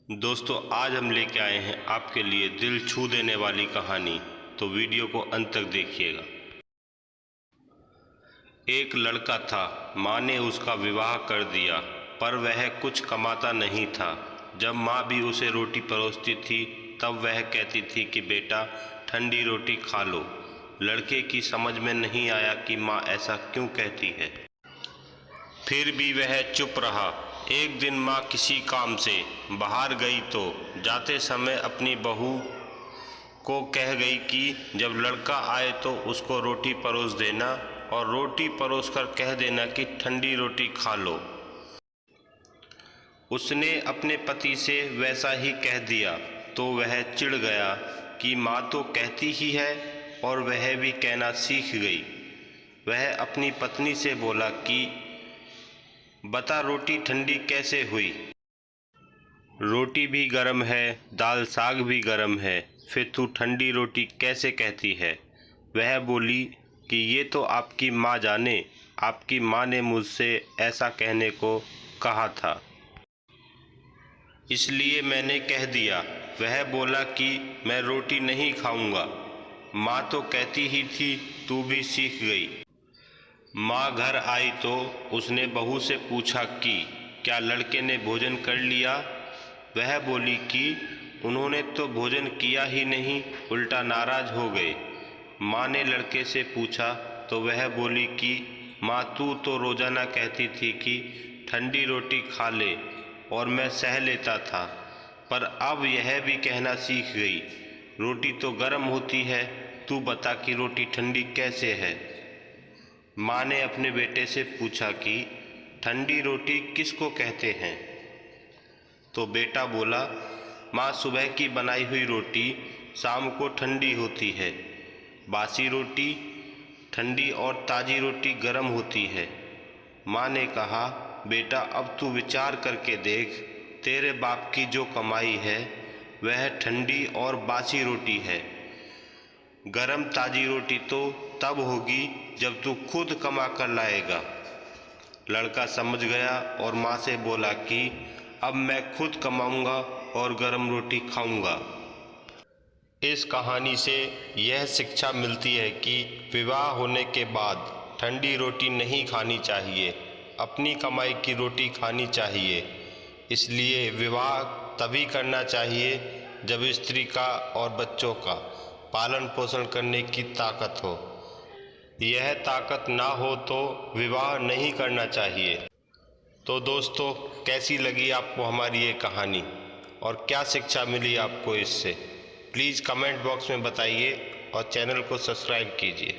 दोस्तों आज हम लेके आए हैं आपके लिए दिल छू देने वाली कहानी, तो वीडियो को अंत तक देखिएगा। एक लड़का था, माँ ने उसका विवाह कर दिया, पर वह कुछ कमाता नहीं था। जब माँ भी उसे रोटी परोसती थी तब वह कहती थी कि बेटा ठंडी रोटी खा लो। लड़के की समझ में नहीं आया कि माँ ऐसा क्यों कहती है, फिर भी वह चुप रहा। एक दिन माँ किसी काम से बाहर गई तो जाते समय अपनी बहू को कह गई कि जब लड़का आए तो उसको रोटी परोस देना और रोटी परोस कर कह देना कि ठंडी रोटी खा लो। उसने अपने पति से वैसा ही कह दिया तो वह चिढ़ गया कि माँ तो कहती ही है, और वह भी कहना सीख गई। वह अपनी पत्नी से बोला कि बता रोटी ठंडी कैसे हुई? रोटी भी गर्म है, दाल साग भी गर्म है, फिर तू ठंडी रोटी कैसे कहती है? वह बोली कि ये तो आपकी माँ जाने, आपकी माँ ने मुझसे ऐसा कहने को कहा था, इसलिए मैंने कह दिया। वह बोला कि मैं रोटी नहीं खाऊंगा, माँ तो कहती ही थी, तू भी सीख गई। माँ घर आई तो उसने बहू से पूछा कि क्या लड़के ने भोजन कर लिया? वह बोली कि उन्होंने तो भोजन किया ही नहीं, उल्टा नाराज हो गए। माँ ने लड़के से पूछा तो वह बोली कि माँ तू तो रोज़ाना कहती थी कि ठंडी रोटी खा ले और मैं सह लेता था, पर अब यह भी कहना सीख गई, रोटी तो गर्म होती है, तू बता कि रोटी ठंडी कैसे है? माँ ने अपने बेटे से पूछा कि ठंडी रोटी किसको कहते हैं? तो बेटा बोला, माँ सुबह की बनाई हुई रोटी शाम को ठंडी होती है, बासी रोटी ठंडी और ताज़ी रोटी गर्म होती है। माँ ने कहा, बेटा अब तू विचार करके देख, तेरे बाप की जो कमाई है वह ठंडी और बासी रोटी है, गरम ताज़ी रोटी तो तब होगी जब तू खुद कमा कर लाएगा। लड़का समझ गया और माँ से बोला कि अब मैं खुद कमाऊंगा और गरम रोटी खाऊंगा। इस कहानी से यह शिक्षा मिलती है कि विवाह होने के बाद ठंडी रोटी नहीं खानी चाहिए, अपनी कमाई की रोटी खानी चाहिए। इसलिए विवाह तभी करना चाहिए जब स्त्री का और बच्चों का पालन पोषण करने की ताकत हो। यह ताकत ना हो तो विवाह नहीं करना चाहिए। तो दोस्तों, कैसी लगी आपको हमारी ये कहानी और क्या शिक्षा मिली आपको इससे? प्लीज़ कमेंट बॉक्स में बताइए और चैनल को सब्सक्राइब कीजिए।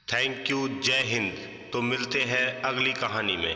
Thank you. जय हिंद। तो मिलते हैं अगली कहानी में।